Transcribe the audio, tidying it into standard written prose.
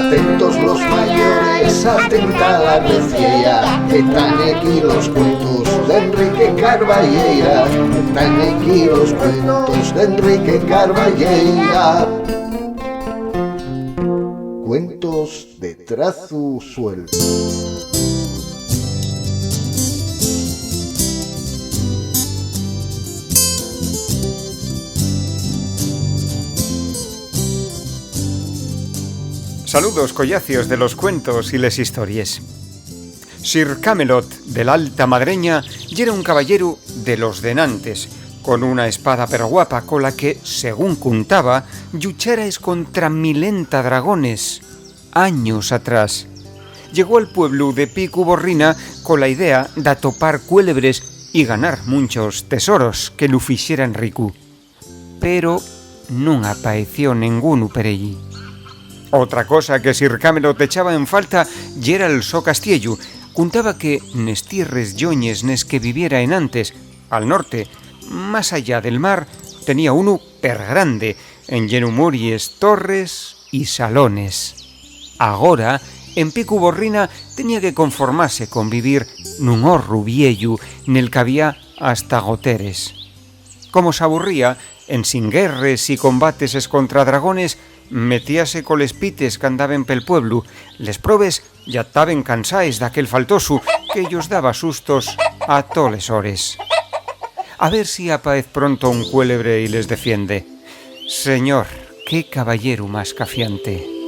Atentos los mayores, atenta la reciera, que están aquí los cuentos de Enrique Carballeira, están aquí los cuentos de Enrique Carballeira. Cuentos de trazo suelto. Saludos collacios de los cuentos y les historias. Sir Camelot de la Alta Madreña yera un caballero de los denantes, con una espada perguapa con la que, según contaba, lluchares contra 1000 dragones, años atrás. Llegó al pueblo de Picu Borrina con la idea de atopar cuélebres y ganar muchos tesoros que lo fixeran rico. Pero non apaeció ninguno per allí. Otra cosa que Sir Camelot echaba en falta yera el so castiello. Contaba que nes tierres lloñes nes que viviera en antes, al norte, más allá del mar, tenía uno per grande, en lleno muries, torres y salones. Agora, en Picu Borrina, tenía que conformarse con vivir nun horru vieyu nel que había hasta goteres. Como se aburría, en sin guerres y combates contra dragones, metíase coles pites que andaban pel pueblo. Les probes ya taben cansáis d'aquel faltosu que ellos daba sustos a toles hores. A ver si apaez pronto un cuélebre y les defiende. Señor, qué caballero más cafiante.